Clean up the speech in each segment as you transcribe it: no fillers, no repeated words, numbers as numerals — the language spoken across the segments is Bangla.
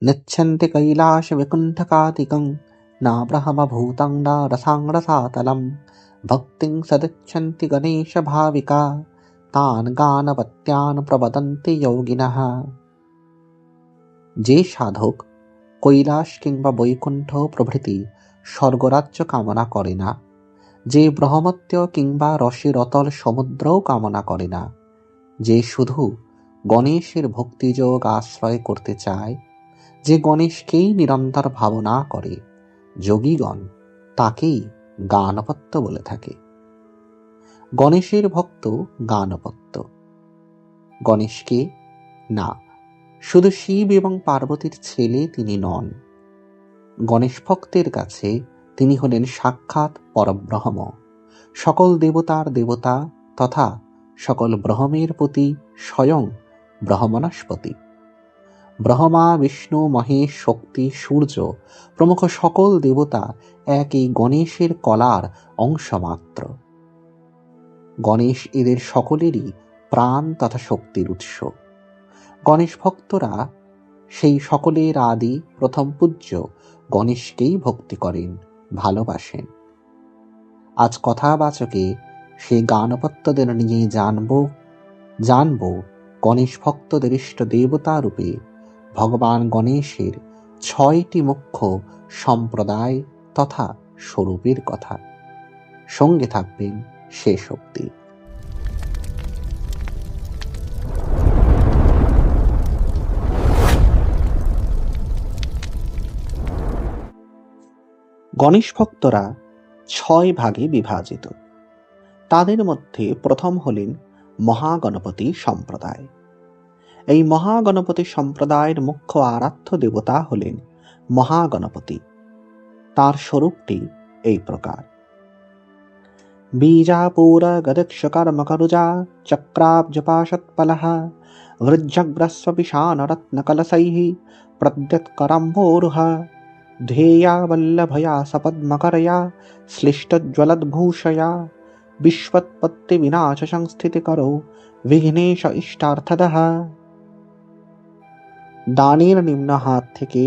निच्छन्ति कैलाशविकुण्ठकादिकं नाब्रह्मभूतं न रसातलं भक्तिं सदिच्छन्ति गणेशभाविका तान् গানবত্যান প্রবদন্তি যোগিনঃ। যে সাধক কৈলাস কিংবা বৈকুণ্ঠ প্রভৃতি স্বর্গরাজ্য কামনা করে না, যে ব্রহ্মত্য কিংবা রসের অতল সমুদ্রও কামনা করে না, যে শুধু গণেশের ভক্তিযোগ আশ্রয় করতে চায়, যে গণেশকেই নিরন্তর ভাবনা করে, যোগীগণ তাকেই গানপত্য বলে থাকে। গণেশের ভক্ত গানপত্য, গণেশকে না, শুধু শিব এবং পার্বতীর ছেলে তিনি নন। গণেশ ভক্তের কাছে তিনি হলেন সাক্ষাৎ পরব্রহ্ম, সকল দেবতার দেবতা তথা সকল ব্রহ্মের প্রতি স্বয়ং ব্রহ্মণস্পতি। ব্রহ্মা, বিষ্ণু, মহেশ, শক্তি, সূর্য প্রমুখ সকল দেবতা এক এই গণেশের কলার অংশ মাত্র। গণেশ এদের সকলেরই প্রাণ তথা শক্তির উৎস। গণেশ ভক্তরা সেই সকলের আদি প্রথম পূজ্য গণেশকেই ভক্তি করেন, ভালোবাসেন। আজ কথাবাচকে সে গানপত্যদের নিয়ে জানব গণেশ ভক্তদের ইষ্ট দেবতা রূপে ভগবান গণেশের 6টি মুখ্য সম্প্রদায় তথা স্বরূপের কথা। সঙ্গে থাকবেন শেষ অবধি। গণেশ ভক্তরা 6 ভাগে বিভাজিত। তাদের মধ্যে প্রথম হলেন মহাগণপতি সম্প্রদায়। এই মহাগণপতি সম্প্রদায়ের মুখ্য আরাধ্য দেবতা হলেন মহাগণপতি। তার স্বরূপটি এই প্রকার: বীজাপুর গদক্ষকর্মকরুজা চক্রাব্জপাশৎপলঃ वृज्जग्रस्वपिशानरत्नकलशैः प्रद्युत्करम्भोरुह ध्येया वल्लभया सपद्मकरया श्लिष्टज्वलद्भूषया विश्वोत्पत्तिविनाशसंस्थितिकरो विघ्नेश इष्टार्थदः। ডানের নিম্ন হাত থেকে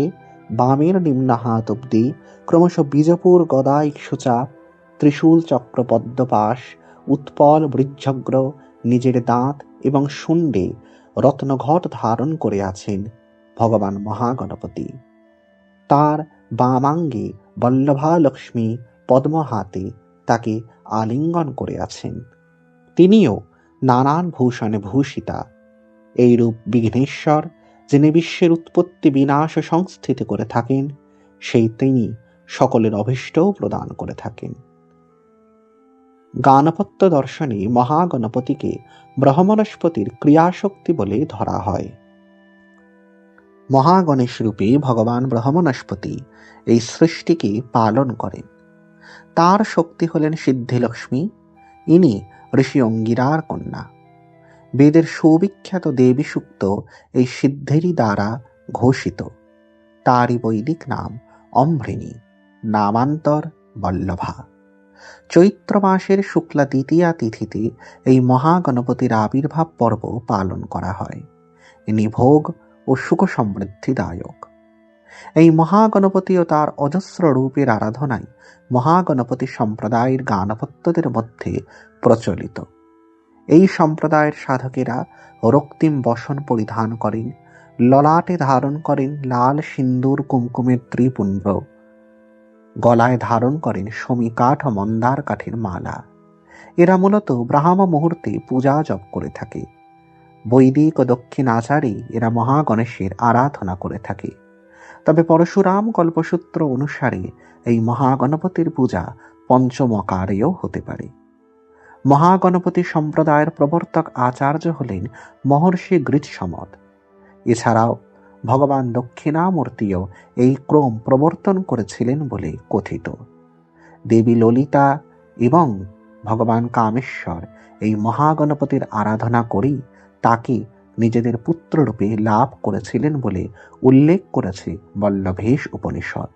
বামের নিম্ন হাত অবধি ক্রমশ বীজপুর গদা ইক্ষুচাপ, ত্রিশূল চক্র পদ্মপাশ, উৎপল বৃজ্জগ্র, নিজের দাঁত এবং শুণ্ডে রত্নঘট ধারণ করে আছেন ভগবান মহাগণপতি। তার বামাঙ্গে বল্লভা লক্ষ্মী পদ্ম হাতে তাকে আলিঙ্গন করে আছেন। তিনিও নানান ভূষণে ভূষিতা। এইরূপ বিঘ্নেশ্বর, যিনি বিশ্বের উৎপত্তি বিনাশ সংস্থিতি করে থাকেন, সেই তিনি সকলের অভীষ্টও প্রদান করে থাকেন। গানপত্য দর্শনে মহাগণপতিকে ব্রহ্মণস্পতির ক্রিয়াশক্তি বলে ধরা হয়। মহাগণেশ রূপে ভগবান ব্রহ্মণস্পতি এই সৃষ্টিকে পালন করেন। তার শক্তি হলেন সিদ্ধিলক্ষ্মী। ইনি ঋষি অঙ্গিরার কন্যা। বেদের সুবিখ্যাত দেবী সূক্ত এই সিদ্ধেরই দ্বারা ঘোষিত। তারই বৈদিক নাম অম্ভৃণী, নামান্তর বল্লভা। চৈত্র মাসের শুক্লা দ্বিতীয়া তিথিতে এই মহাগণপতির আবির্ভাব পর্ব পালন করা হয়। ইনি ভোগ ও সুখ সমৃদ্ধিদায়ক। এই মহাগণপতি ও তার অজস্র রূপের আরাধনায় মহাগণপতি সম্প্রদায়ের গানভক্তদের মধ্যে প্রচলিত। এই সম্প্রদায়ের সাধকেরা রক্তিম বসন পরিধান করেন, ললাটে ধারণ করেন লাল সিন্দুর কুমকুমের ত্রিপুণ্ড, গলায় ধারণ করেন শমী কাঠ ও মন্দার কাঠের মালা। এরা মূলত ব্রাহ্ম মুহূর্তে পূজা জপ করে থাকে। বৈদিক ও দক্ষিণ আচারে এরা মহাগণেশের আরাধনা করে থাকে। তবে পরশুরাম কল্পসূত্র অনুসারে এই মহাগণপতির পূজা পঞ্চমকারেও হতে পারে। মহাগণপতি সম্প্রদায়ের প্রবর্তক আচার্য হলেন মহর্ষি গৃৎসমদ। এছাড়াও ভগবান দক্ষিণামূর্তিও এই ক্রম প্রবর্তন করেছিলেন বলে কথিত। দেবী ললিতা এবং ভগবান কামেশ্বর এই মহাগণপতির আরাধনা করেই তাকে নিজেদের পুত্ররূপে লাভ করেছিলেন বলে উল্লেখ করেছে বল্লভেশ উপনিষদ।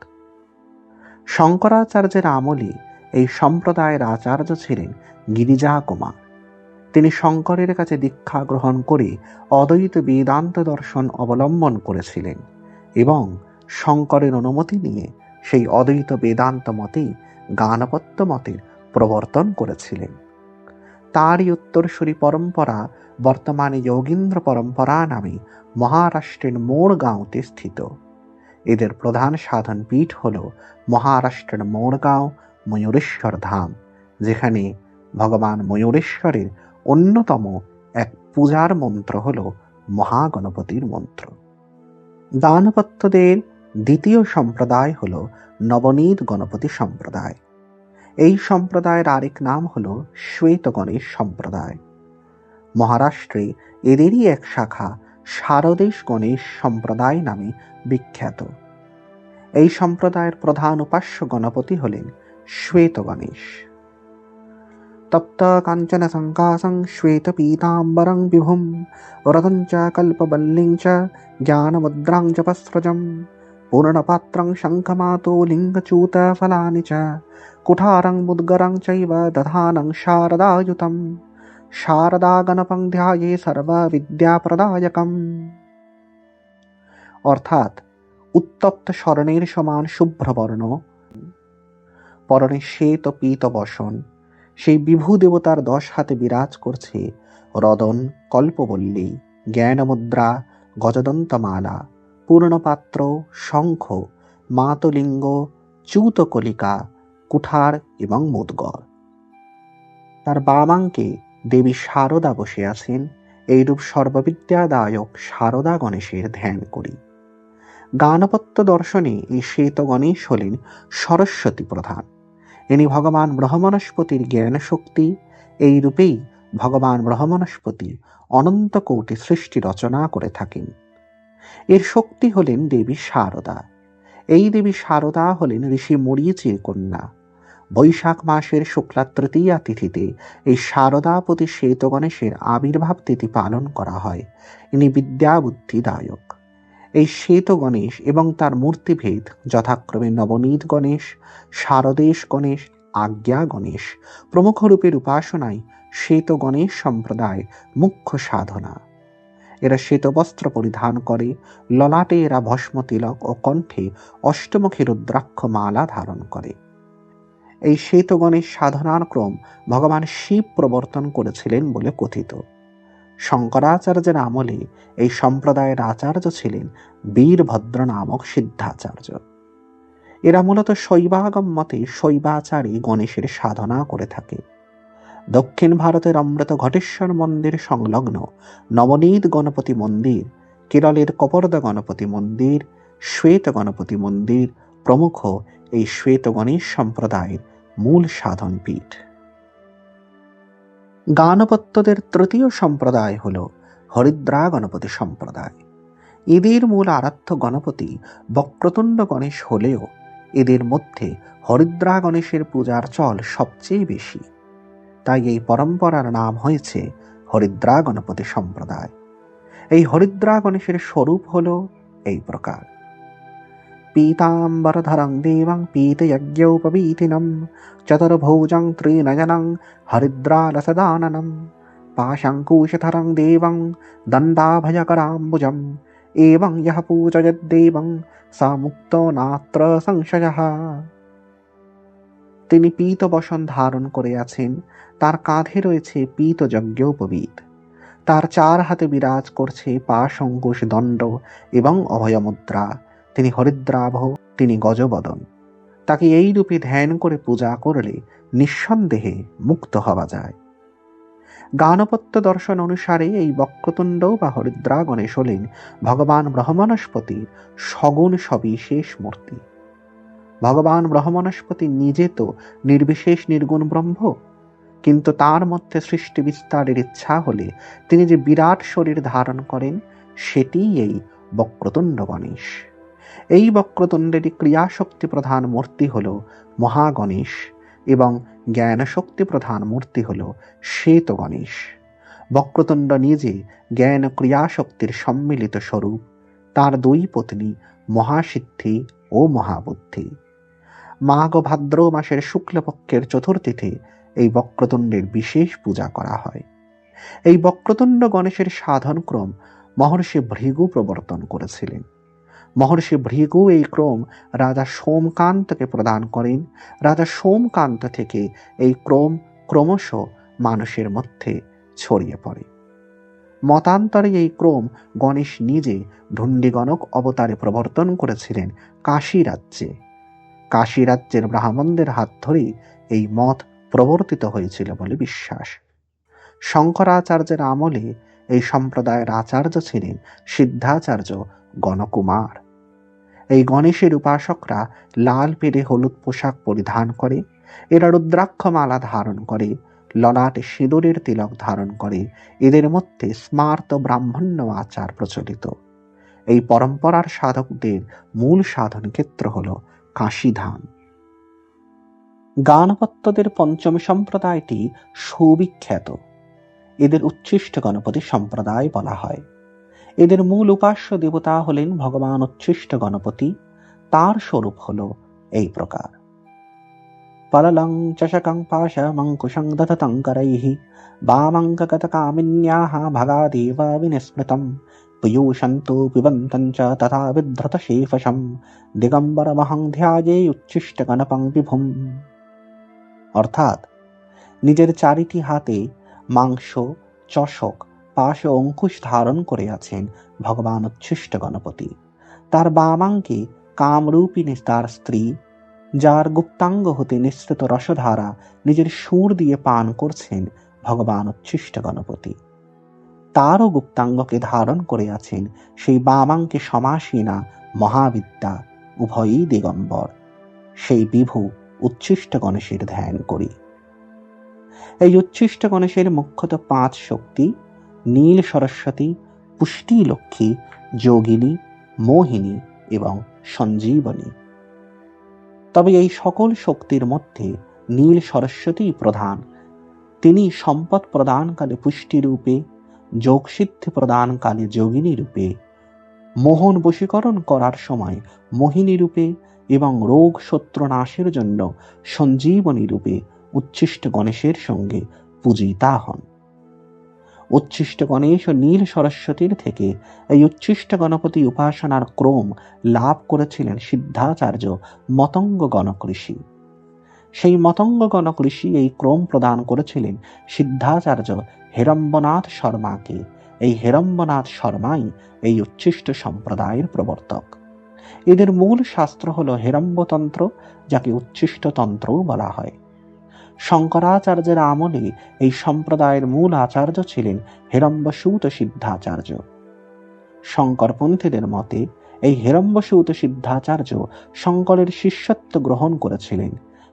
শঙ্করাচার্যের আমলে এই সম্প্রদায়ের আচার্য ছিলেন গিরিজা কুমার। তিনি শঙ্করের কাছে দীক্ষা গ্রহণ করে অদ্বৈত বেদান্ত দর্শন অবলম্বন করেছিলেন এবং শঙ্করের অনুমতি নিয়ে সেই অদ্বৈত বেদান্ত মতেই গানপত্য মতের প্রবর্তন করেছিলেন। তারই উত্তরসূরি পরম্পরা বর্তমানে যোগীন্দ্র পরম্পরা নামে মহারাষ্ট্রের মোড়গাঁওতে স্থিত। এদের প্রধান সাধন পীঠ হল মহারাষ্ট্রের মোড়গাঁও ময়ূরেশ্বর ধাম, যেখানে ভগবান ময়ূরেশ্বরের অন্যতম এক পূজার মন্ত্র হল মহাগণপতির মন্ত্র। গানপত্যদের দ্বিতীয় সম্প্রদায় হল নবনীত গণপতি সম্প্রদায়। এই সম্প্রদায়ের আরেক নাম হল শ্বেত গণেশ সম্প্রদায়। মহারাষ্ট্রে এদেরই এক শাখা শারদেশ গণেশ সম্প্রদায় নামে বিখ্যাত। এই সম্প্রদায়ের প্রধান উপাস্য গণপতি হলেন শ্বেত গণেশ। তপ্ত কাঞ্চন সংকাসং শ্বেত পীতাম্বরং বিভুম রতং চ কল্পবল্লিং চ জ্ঞানমুদ্রাং জপস্রজম পূর্ণপাত্রং শঙ্খমাতো লিঙ্গচ্যুত ফলানি চ কুঠারং মুদ্গরং চৈব দধানং শারদাయుতম শারদা গণপং ধ্যায়ে সর্ববিদ্যাপ্রদায়কম। অর্থাৎ উত্তপ্ত স্বর্ণের সমান শুভ্রবর্ণ, পরনে শ্বেত পীত বসন, সেই বিভু দেবতার 10 হাতে বিরাজ করছে রদন, কল্পবল্লী, জ্ঞানমুদ্রা, গজদন্তমালা, পূর্ণপাত্র, শঙ্খ, মাতলিঙ্গ, চ্যুতকলিকা, কুঠার এবং মুদ্গর। তার বামাঙ্কে দেবী শারদা বসে আছেন। এইরূপ সর্ববিদ্যাদায়ক শারদা গণেশের ধ্যান করি। গানপত্য দর্শনে এই শ্বেত গণেশ হলেন সরস্বতী প্রধান। ইনি ভগবান ব্রহ্মণস্পতির জ্ঞান শক্তি। এই রূপেই ভগবান ব্রহ্মণস্পতি অনন্ত কোটি সৃষ্টি রচনা করে থাকেন। এর শক্তি হলেন দেবী শারদা। এই দেবী শারদা হলেন ঋষি মরীচির কন্যা। বৈশাখ মাসের শুক্লা তৃতীয়া তিথিতে এই শারদাপতি শ্বেত গণেশের আবির্ভাব তিথি পালন করা হয়। ইনি বিদ্যা বুদ্ধিদায়ক। এই শ্বেত গণেশ এবং তার মূর্তিভেদ যথাক্রমে নবনীত গণেশ, শারদেশ গণেশ, আজ্ঞা গণেশ প্রমুখ রূপের উপাসনায় শ্বেত গণেশ সম্প্রদায় মুখ্য সাধনা। এরা শ্বেত বস্ত্র পরিধান করে, ললাটে এরা ভস্ম তিলক ও কণ্ঠে অষ্টমুখী রুদ্রাক্ষ মালা ধারণ করে। এই শ্বেত গণেশ সাধনার ক্রম ভগবান শিব প্রবর্তন করেছিলেন বলে কথিত। শঙ্করাচার্যের আমলে এই সম্প্রদায়ের আচার্য ছিলেন বীরভদ্র নামক সিদ্ধাচার্য। এরা মূলত শৈবাগম মতে শৈবাচারে গণেশের সাধনা করে থাকে। দক্ষিণ ভারতের অমৃত ঘটেশ্বর মন্দির সংলগ্ন নবনীত গণপতি মন্দির, কেরলের কপর্দা গণপতি মন্দির, শ্বেত গণপতি মন্দির প্রমুখ এই শ্বেত গণেশ সম্প্রদায়ের মূল সাধন পীঠ। গানপত্যদের তৃতীয় সম্প্রদায় হল হরিদ্রা গণপতি সম্প্রদায়। এদের মূল আরাধ্য গণপতি বক্রতুণ্ড গণেশ হলেও এদের মধ্যে হরিদ্রা গণেশের পূজার চল সবচেয়ে বেশি। তাই এই পরম্পরার নাম হয়েছে হরিদ্রা গণপতি সম্প্রদায়। এই হরিদ্রা গণেশের স্বরূপ হল এই প্রকার: পীতাম্বরধরং দেবং পীতযজ্ঞোপবীতিনম চতুর্ভুজং ত্রিনয়নং হরিদ্রালসদাননম পাশাঙ্কুশধরং দেবং দণ্ডাভয়করাম্বুজম এবং যহ পূজয়দ্দেবং স মুক্তো নাত্র সংশয়ঃ। তিনি পীত বসন ধারণ করে আছেন। তার কাঁধে রয়েছে পীত যজ্ঞোপবীত। তার 4 হাতে বিরাজ করছে পাশ, অঙ্কুশ, দণ্ড এবং অভয়মুদ্রা। তিনি হরিদ্রাভ, তিনি গজবদন। তাকে এই রূপে ধ্যান করে পূজা করলে নিঃসন্দেহে মুক্ত হওয়া যায়। গানপত্য দর্শন অনুসারে এই বক্রতুণ্ড বা হরিদ্রা গণেশ হলেন ভগবান ব্রহ্মণস্পতির সগুণ সবিশেষ মূর্তি। ভগবান ব্রহ্মণস্পতি নিজে তো নির্বিশেষ নির্গুণ ব্রহ্ম, কিন্তু তার মধ্যে সৃষ্টি বিস্তারের ইচ্ছা হলে তিনি যে বিরাট শরীর ধারণ করেন, সেটিই এই বক্রতুণ্ড গণেশ। এই বক্রতুণ্ডেরই ক্রিয়াশক্তি প্রধান মূর্তি হল মহাগণেশ এবং জ্ঞান শক্তি প্রধান মূর্তি হল শ্বেত গণেশ। বক্রতুণ্ড নিজে জ্ঞান ক্রিয়াশক্তির সম্মিলিত স্বরূপ। তার 2 পত্নী মহাসিদ্ধি ও মহাবুদ্ধি। মাঘ ভাদ্র মাসের শুক্লপক্ষের চতুর্থীতে এই বক্রতুণ্ডের বিশেষ পূজা করা হয়। এই বক্রতুণ্ড গণেশের সাধনক্রম মহর্ষি ভৃগু প্রবর্তন করেছিলেন। মহর্ষি ভৃগু এই ক্রম রাজা সোমকান্তকে প্রদান করেন। রাজা সোমকান্ত থেকে এই ক্রম ক্রমশ মানুষের মধ্যে ছড়িয়ে পড়ে। মতান্তরে এই ক্রম গণেশ নিজে ঢুণ্ডিগণক অবতারে প্রবর্তন করেছিলেন কাশী রাজ্যে। কাশী রাজ্যের ব্রাহ্মণদের হাত ধরেই এই মত প্রবর্তিত হয়েছিল বলে বিশ্বাস। শঙ্করাচার্যের আমলে এই সম্প্রদায়ের আচার্য ছিলেন সিদ্ধাচার্য গণকুমার। এই গণেশের উপাসকরা লাল পেড়ে হলুদ পোশাক পরিধান করে, এরা রুদ্রাক্ষ মালা ধারণ করে, ললাটে সিঁদুরের তিলক ধারণ করে। এদের মধ্যে স্মার্ত ব্রাহ্মণ্য আচার প্রচলিত। এই পরম্পরার সাধকদের মূল সাধন ক্ষেত্র হল কাশীধাম। গাণপত্যদের পঞ্চমী সম্প্রদায়টি সুবিখ্যাত। এদের উচ্ছিষ্ট গণপতি সম্প্রদায় বলা হয়। এদের মূল উপাস্য দেবতা হলেন ভগবান উচ্ছিষ্ট গণপতি। তার স্বরূপ হল এই প্রকার: পললং চষকং পাশমঙ্কুশং দধতং করৈঃ বামঙ্কগতকামিন্যাঃ ভগাদেব বিনিস্মৃতম পীయూষন্তু পিবন্तं চ তথা বিধৃতশেফশম দিগম্বরমহং ধ্যায়ে উচ্ছিষ্ট গণপং বিভুম। অর্থাৎ নিজের চারিটি হাতে মাংস, চষক, পাশ ও অঙ্কুশ ধারণ করে আছেন ভগবান উচ্ছিষ্ট গণপতি। তার বামাঙ্কে কামরূপিণী তার স্ত্রী, যার গুপ্তাঙ্গ হতে নিঃসৃত রসধারা নিজের সুর দিয়ে পান করছেন ভগবান উচ্ছিষ্ট গণপতি। তারও গুপ্তাঙ্গকে ধারণ করে আছেন সেই বামাঙ্কে সমাসীনা মহাবিদ্যা, উভয়ই দিগম্বর। সেই বিভু উচ্ছিষ্ট গণেশের ধ্যান করি। এই উচ্ছিষ্ট গণেশের মুখ্যত 5 শক্তি: নীল সরস্বতী, পুষ্টি লক্ষ্মী, যোগিনী, মোহিনী এবং সঞ্জীবনী। তবে এই সকল শক্তির মধ্যে নীল সরস্বতী প্রধান। তিনি সম্পদ প্রদানকালে পুষ্টি রূপে, যোগসিদ্ধি প্রদানকালে যোগিনী রূপে, মোহন বশীকরণ করার সময় মোহিনী রূপে এবং রোগ শত্রু নাশের জন্য সঞ্জীবনী রূপে উচ্ছিষ্ট গণেশের সঙ্গে পূজিতা হন। উচ্ছিষ্ট গণেশ ও নীল সরস্বতীর থেকে এই উচ্ছিষ্ট গণপতি উপাসনার ক্রম লাভ করেছিলেন সিদ্ধাচার্য মতঙ্গ গণক ঋষি। সেই মতঙ্গ গণক ঋষি এই ক্রম প্রদান করেছিলেন সিদ্ধাচার্য হেরম্বনাথ শর্মাকে। এই হেরম্বনাথ শর্মাই এই উচ্ছিষ্ট সম্প্রদায়ের প্রবর্তক। এদের মূল শাস্ত্র হল হেরম্বতন্ত্র, যাকে উচ্ছিষ্ট তন্ত্রও বলা হয়। শঙ্করাচার্যের আমলে এই সম্প্রদায়ের মূল আচার্য ছিলেন হেরম্বসূত সিদ্ধাচার্য। শঙ্করপন্থীদের মতে এই হেরম্বসূত সিদ্ধাচার্য শঙ্করের শিষ্যত্ব গ্রহণ করেছিলেন,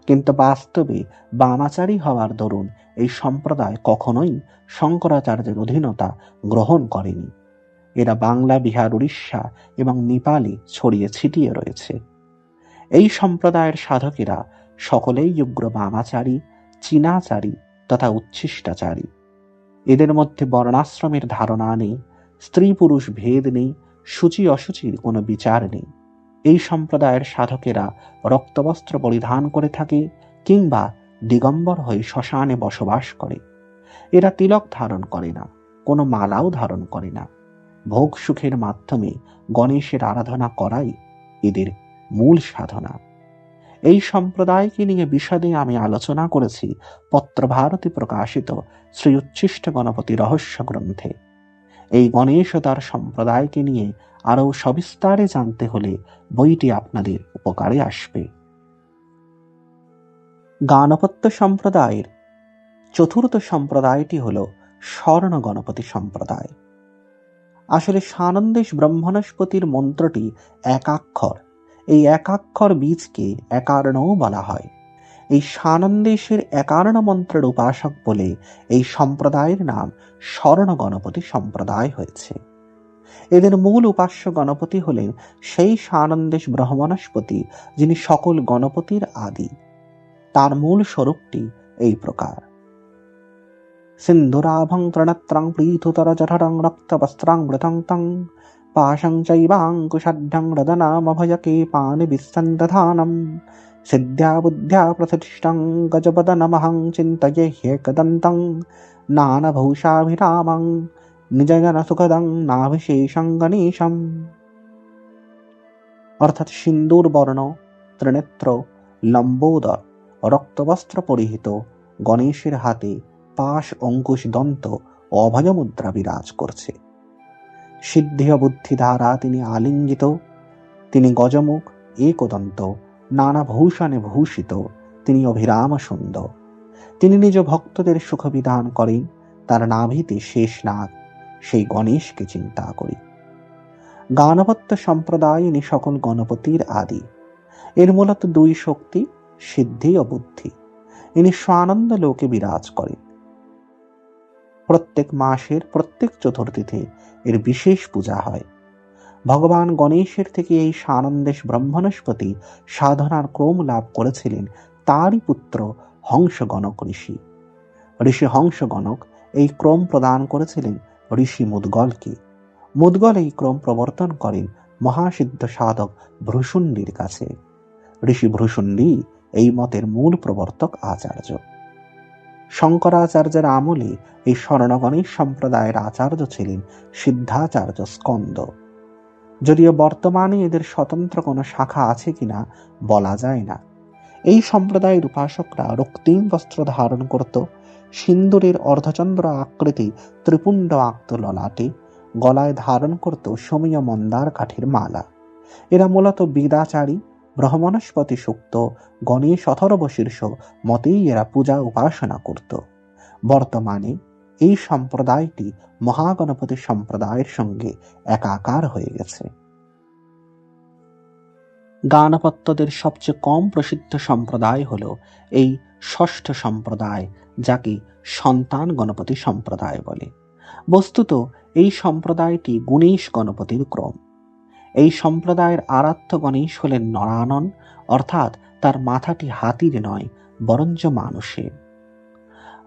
কিন্তু বাস্তবে বামাচারী হওয়ার দরুন এই সম্প্রদায় কখনোই শঙ্করাচার্যের অধীনতা গ্রহণ করেনি। এরা বাংলা, বিহার, উড়িষ্যা এবং নেপালে ছড়িয়ে ছিটিয়ে রয়েছে। এই সম্প্রদায়ের সাধকেরা সকলেই উগ্র বামাচারী, চীনাচারী তথা উচ্ছিষ্টাচারী। এদের মধ্যে বর্ণাশ্রমের ধারণা নেই, স্ত্রী পুরুষ ভেদ নেই, সূচি অসুচির কোনো বিচার নেই। এই সম্প্রদায়ের সাধকেরা রক্তবস্ত্র পরিধান করে থাকে কিংবা দিগম্বর হয়ে শ্মশানে বসবাস করে। এরা তিলক ধারণ করে না, কোনো মালাও ধারণ করে না। ভোগ সুখের মাধ্যমে গণেশের আরাধনা করাই এদের মূল সাধনা। এই সম্প্রদায়কে নিয়ে বিশদে আমি আলোচনা করেছি পত্রভারতী প্রকাশিত শ্রী উচ্ছিষ্ট গণপতি রহস্য গ্রন্থে। এই গণেশ ও তার সম্প্রদায়কে নিয়ে আরও সবিস্তারে জানতে হলে বইটি আপনাদের উপকারে আসবে। গাণপত্য সম্প্রদায়ের চতুর্থ সম্প্রদায়টি হল স্বর্ণ গণপতি সম্প্রদায়। আসলে সানন্দেশ ব্রহ্মণস্পতির মন্ত্রটি একাক্ষর। এই একাক্ষর বীজকে একার্ণও বলা হয়। এই সানন্দেশের একার্ণ মন্ত্রের উপাসক বলে এই সম্প্রদায়ের নাম স্বর্ণ গণপতি সম্প্রদায় হয়েছে। এদের মূল উপাস্য গণপতি হলেন সেই সানন্দেশ ব্রহ্মণস্পতি, যিনি সকল গণপতির আদি। তার মূল স্বরূপটি এই প্রকার: সিন্ধুরাভং ত্রণত্রং পৃথুতর জঠরং রক্তবস্ত্রাং মৃতং তং পাশং চৈবাঙ্কুশাঢ্যং রদনামভয়কে পানি বিসন্দধানম সিদ্ধ্যা বুদ্ধ্যা প্রতিষ্ঠং গজবদনমহং চিন্তয়ে ह्येकदन्तं নানভূষাভিরামং নিজজন সুখদং নাভিশেষং গণেশম। অর্থাৎ সিন্দুর বর্ণ, ত্রিনেত্র, লম্বোদর, রক্তবস্ত্র পরিহিত গণেশের হাতে পাশ, অঙ্কুশ, দন্ত ও অভয়মুদ্রা বিরাজ করছে। সিদ্ধি ও বুদ্ধি দ্বারা তিনি আলিঙ্গিত, তিনি গজমুখ, একদন্ত, নানা ভূষণে ভূষিত, তিনি অভিরাম সুন্দর। তিনি নিজ ভক্তদের সুখ বিধান করেন, তার নাভিতে শেষ নাগ, সেই গণেশকে চিন্তা করি। গানপত্য সম্প্রদায় ইনি সকল গণপতির আদি। এর মূলত দুই শক্তি, সিদ্ধি ও বুদ্ধি। ইনি স্বানন্দ লোকে বিরাজ করেন। প্রত্যেক মাসের প্রত্যেক চতুর্থীতে এর বিশেষ পূজা হয়। ভগবান গণেশের থেকে এই সানন্দেশ ব্রহ্মণস্পতি সাধনার ক্রম লাভ করেছিলেন তারই পুত্র হংসগণক ঋষি। ঋষি হংসগণক এই ক্রম প্রদান করেছিলেন ঋষি মুদ্গলকে। মুদ্গল এই ক্রম প্রবর্তন করেন মহাসিদ্ধ সাধক ভ্রূসুণ্ডীর কাছে। ঋষি ভ্রূসুণ্ডী এই মতের মূল প্রবর্তক আচার্য। শঙ্করাচার্যের আমলে এই স্বর্ণগণেশ সম্প্রদায়ের আচার্য ছিলেন সিদ্ধাচার্য স্কন্দ। যদিও বর্তমানে এদের স্বতন্ত্র কোনো শাখা আছে কিনা বলা যায় না। এই সম্প্রদায়ের উপাসকরা রক্তিম বস্ত্র ধারণ করত, সিন্দুরের অর্ধচন্দ্র আকৃতি ত্রিপুণ্ড আক্ত ললাটে, গলায় ধারণ করত সমীয় মন্দার কাঠের মালা। এরা মূলত বেদাচারী, ব্রহ্মণস্পতি সুক্ত, গণেশ অথর্ব শীর্ষ মতেই এরা পূজা উপাসনা করত। বর্তমানে এই সম্প্রদায়টি মহাগণপতি সম্প্রদায়ের সঙ্গে একাকার হয়ে গেছে। গানপত্যদের সবচেয়ে কম প্রসিদ্ধ সম্প্রদায় হল এই ষষ্ঠ সম্প্রদায়, যাকে সন্তান গণপতি সম্প্রদায় বলে। বস্তুত এই সম্প্রদায়টি গণেশ গণপতির ক্রম। এই সম্প্রদায়ের আরাধ্য গণেশ হলেন নরানন, অর্থাৎ তার মাথাটি হাতির নয় বরঞ্চ মানুষের।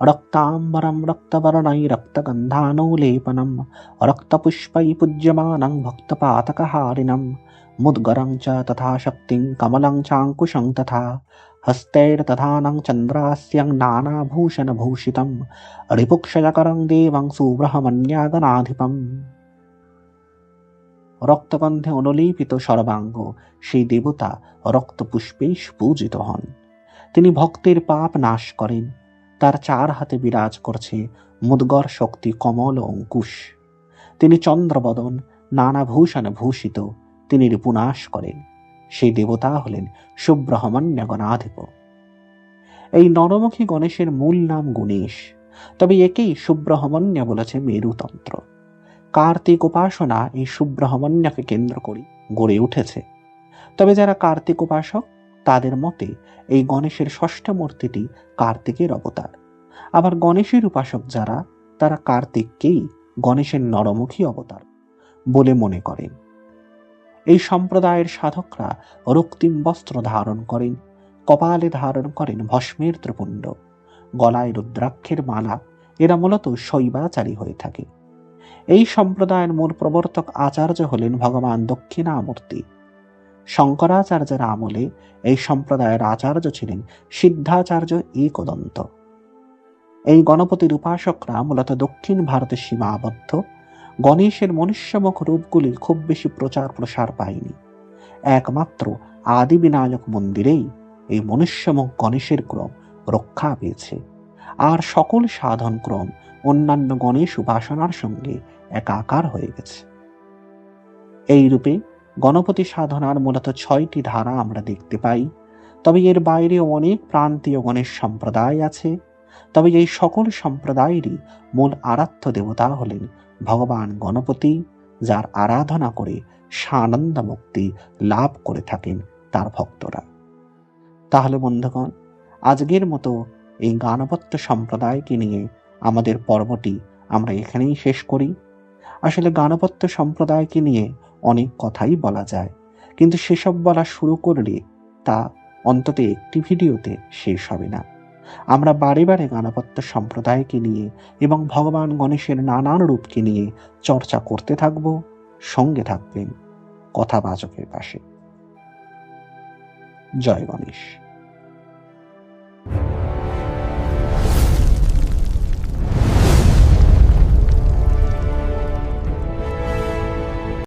রক্তাম্বরম রক্তবর্ণৈ রক্তগন্ধানুলেপনম রক্তপুষ্পৈ পূজ্যমানং ভক্তপাতকহারিণম মুদ্গরং চ তথা শক্তিং কমলং চাঙ্কুশং তথা হস্তৈর্দধানং চন্দ্রাস্যং নানাভূষণভূষিতম রিপুক্ষয়করং দেবং সুব্রহ্মণ্যগণাধিপম। রক্তগন্ধে অনুলেপিত সর্বাঙ্গ সেই দেবতা রক্তপুষ্পে পূজিত হন। তিনি ভক্তের পাপ নাশ করেন। তার চার হাতে বিরাজ করছে মুদ্গর শক্তি কমল অঙ্কুশ। তিনি চন্দ্রবদন, নানা ভূষণে ভূষিত, তিনি রিপুনাশ করেন। সেই দেবতা হলেন সুব্রহ্মণ্য গণাধিপ। এই নরমুখী গণেশের মূল নাম গণেশ, তবে একেই সুব্রহ্মণ্য বলেছে মেরুতন্ত্র। কার্তিক উপাসনা এই সুব্রহ্মণ্যকে কেন্দ্র করে গড়ে উঠেছে। তবে যারা কার্তিক উপাসক তাদের মতে এই গণেশের ষষ্ঠ মূর্তিটি কার্তিকের অবতার। আবার গণেশের উপাসক যারা, তারা কার্তিককেই গণেশের নরমুখী অবতার বলে মনে করেন। এই সম্প্রদায়ের সাধকরা রক্তিম বস্ত্র ধারণ করেন, কপালে ধারণ করেন ভস্মের ত্রিপুণ্ড, গলায় রুদ্রাক্ষের মালা। এরা মূলত শৈবাচারী হয়ে থাকে। এই সম্প্রদায়ের মূল প্রবর্তক আচার্য হলেন ভগবান দক্ষিণামূর্তি। শঙ্করাচার্যের আমলে এই সম্প্রদায়ের আচার্য ছিলেন সিদ্ধাচার্য একদন্ত। এই গণপতির উপাসকরা মূলত দক্ষিণ ভারতে সীমাবদ্ধ। গণেশের মনুষ্যমুখ রূপগুলি খুব বেশি প্রচার প্রসার পায়নি। একমাত্র আদি বিনায়ক মন্দিরেই এই মনুষ্যমুখ গণেশের ক্রম রক্ষা পেয়েছে, আর সকল সাধন ক্রম অন্যান্য গণেশ উপাসনার সঙ্গে একাকার হয়ে গেছে। এই রূপে গণপতি সাধনার মূলত 6টি ধারা আমরা দেখতে পাই। তবে এর বাইরে অনেক প্রান্তীয় গণেশ সম্প্রদায় আছে। তবে এই সকল সম্প্রদায়েরই মূল আরাধ্য দেবতা হলেন ভগবান গণপতি, যার আরাধনা করে সানন্দ মুক্তি লাভ করে থাকেন তার ভক্তরা। তাহলে বন্ধুগণ, আজকের মতো এই গানপত্য সম্প্রদায়কে নিয়ে আমাদের পর্বটি আমরা এখানেই শেষ করি। আসলে গানপত্য সম্প্রদায়কে নিয়ে অনেক কথাই বলা যায়, কিন্তু সেসব বলা শুরু করলে তা অন্তত একটি ভিডিওতে শেষ হবে না। আমরা বারে বারে গানপত্য সম্প্রদায়কে নিয়ে এবং ভগবান গণেশের নানান রূপকে নিয়ে চর্চা করতে থাকব। সঙ্গে থাকবেন কথাবাচকের পাশে। জয় গণেশ।